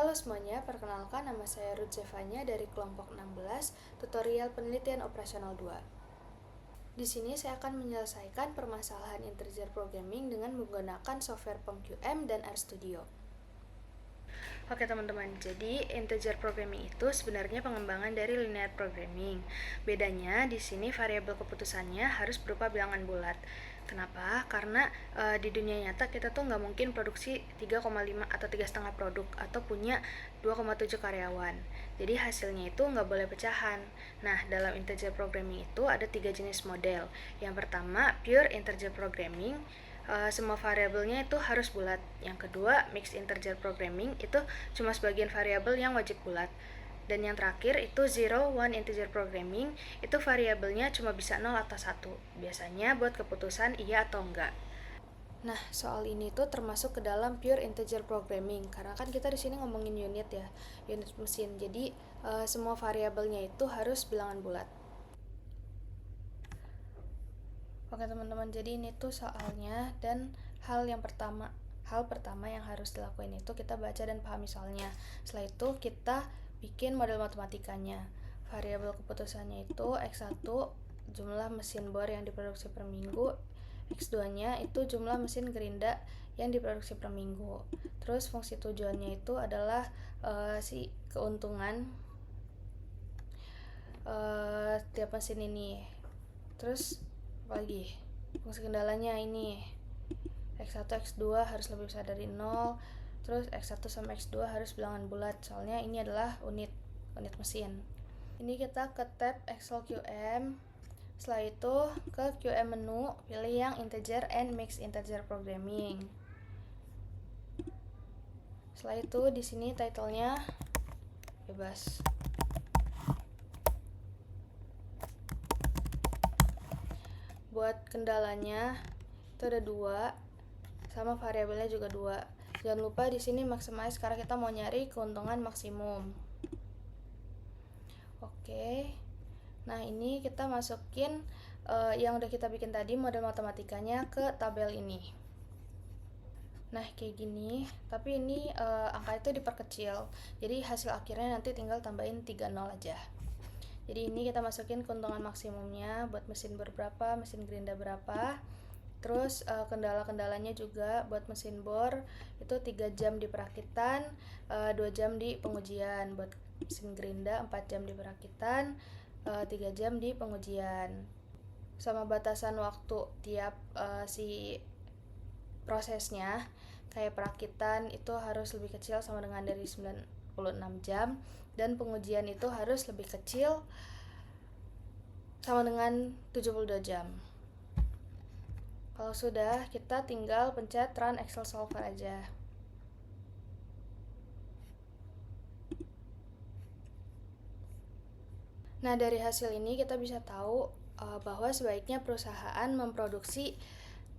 Halo semuanya, perkenalkan nama saya Ruth Zevanya dari kelompok 16, tutorial penelitian operasional 2. Di sini saya akan menyelesaikan permasalahan integer programming dengan menggunakan software POM-QM dan RStudio. Oke teman-teman, jadi integer programming itu sebenarnya pengembangan dari linear programming. Bedanya di sini variabel keputusannya harus berupa bilangan bulat. Kenapa? Karena di dunia nyata kita tuh nggak mungkin produksi 3,5 atau 3,5 produk atau punya 2,7 karyawan. Jadi hasilnya itu nggak boleh pecahan. Nah, dalam integer programming itu ada 3 jenis model. Yang pertama, pure integer programming. Semua variabelnya itu harus bulat. Yang kedua, mixed integer programming, itu cuma sebagian variabel yang wajib bulat. Dan yang terakhir itu zero one integer programming, itu variabelnya cuma bisa 0 atau 1. Biasanya buat keputusan iya atau enggak. Nah, soal ini tuh termasuk ke dalam pure integer programming karena kan kita di sini ngomongin unit ya, unit mesin. Jadi semua variabelnya itu harus bilangan bulat. Oke teman-teman, jadi ini tuh soalnya dan hal pertama yang harus dilakuin itu kita baca dan pahami soalnya. Setelah itu kita bikin model matematikanya. Variabel keputusannya itu X1 jumlah mesin bor yang diproduksi per minggu, X2-nya itu jumlah mesin gerinda yang diproduksi per minggu. Terus fungsi tujuannya itu adalah si keuntungan tiap mesin ini. Terus apalagi fungsi kendalanya ini X1 X2 harus lebih besar dari 0. Terus X1 sama X2 harus bilangan bulat soalnya ini adalah unit mesin. Ini kita ke tab Excel QM. Setelah itu ke QM menu, pilih yang integer and mixed integer programming. Setelah itu di sini title-nya bebas. Buat kendalanya itu ada 2, sama variabelnya juga 2. Jangan lupa di sini maximize karena kita mau nyari keuntungan maksimum. Oke. Nah, ini kita masukin yang udah kita bikin tadi model matematikanya ke tabel ini. Nah, kayak gini, tapi ini angka itu diperkecil. Jadi hasil akhirnya nanti tinggal tambahin 3 0 aja. Jadi ini kita masukin keuntungan maksimumnya buat mesin bor berapa, mesin gerinda berapa. Terus kendala-kendalanya juga buat mesin bor itu 3 jam di perakitan, 2 jam di pengujian. Buat mesin gerinda 4 jam di perakitan, 3 jam di pengujian. Sama batasan waktu tiap si prosesnya, kayak perakitan itu harus lebih kecil sama dengan dari 96 jam, dan pengujian itu harus lebih kecil sama dengan 72 jam. Kalau sudah, kita tinggal pencet run Excel solver aja. Nah, dari hasil ini kita bisa tahu bahwa sebaiknya perusahaan memproduksi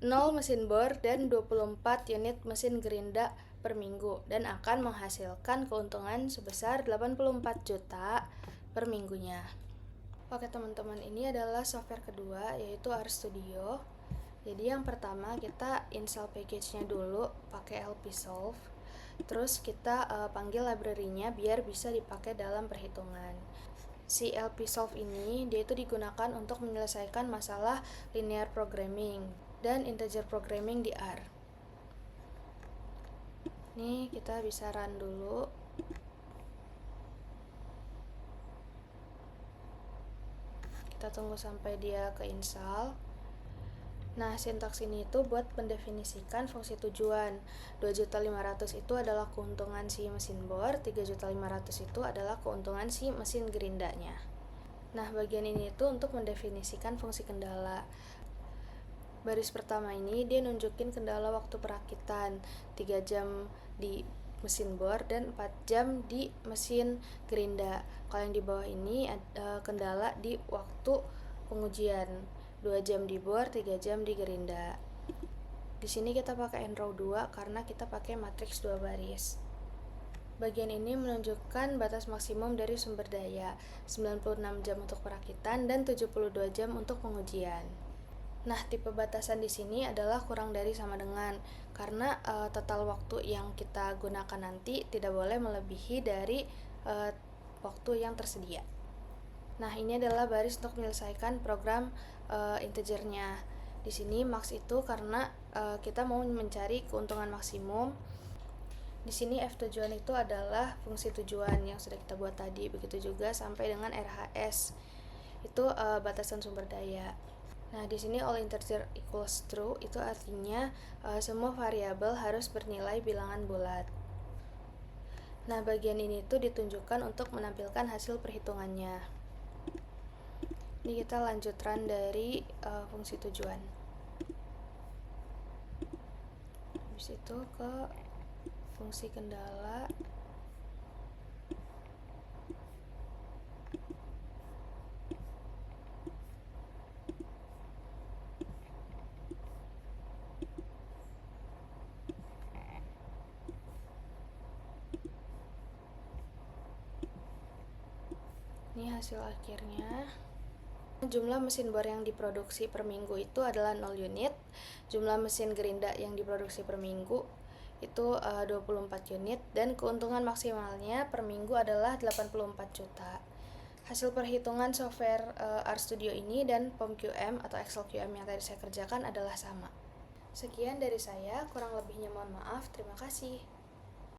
0 mesin bor dan 24 unit mesin gerinda per minggu dan akan menghasilkan keuntungan sebesar 84 juta per minggunya. Oke teman-teman, ini adalah software kedua yaitu RStudio. Jadi yang pertama kita install package-nya dulu pakai LPsolve. Terus kita panggil library-nya biar bisa dipakai dalam perhitungan. Si LPsolve ini dia itu digunakan untuk menyelesaikan masalah linear programming dan integer programming di R. Nih kita bisa run dulu. Kita tunggu sampai dia keinstall. Nah, sintaks ini itu buat mendefinisikan fungsi tujuan. 2.500.000 itu adalah keuntungan si mesin bor, 3.500.000 itu adalah keuntungan si mesin gerindanya. Nah, bagian ini itu untuk mendefinisikan fungsi kendala. Baris pertama ini dia nunjukin kendala waktu perakitan 3 jam di mesin bor dan 4 jam di mesin gerinda. Kalau yang di bawah ini ada kendala di waktu pengujian 2 jam di bor, 3 jam di gerinda. Di sini kita pakai nrow 2 karena kita pakai matriks 2 baris. Bagian ini menunjukkan batas maksimum dari sumber daya, 96 jam untuk perakitan dan 72 jam untuk pengujian. Nah, tipe batasan di sini adalah kurang dari sama dengan, karena total waktu yang kita gunakan nanti tidak boleh melebihi dari waktu yang tersedia. Nah, ini adalah baris untuk menyelesaikan program integernya. Di sini max itu karena kita mau mencari keuntungan maksimum. Di sini f tujuan itu adalah fungsi tujuan yang sudah kita buat tadi. Begitu juga sampai dengan RHS. Itu batasan sumber daya. Nah, di sini all integer equals true itu artinya semua variabel harus bernilai bilangan bulat. Nah, bagian ini tuh ditunjukkan untuk menampilkan hasil perhitungannya. Ini kita lanjut run dari fungsi tujuan. Habis itu ke fungsi kendala. Ini hasil akhirnya. Jumlah mesin bor yang diproduksi per minggu itu adalah 0 unit. Jumlah mesin gerinda yang diproduksi per minggu itu 24 unit dan keuntungan maksimalnya per minggu adalah 84 juta. Hasil perhitungan software RStudio ini dan POM-QM atau Excel QM yang tadi saya kerjakan adalah sama. Sekian dari saya, kurang lebihnya mohon maaf. Terima kasih.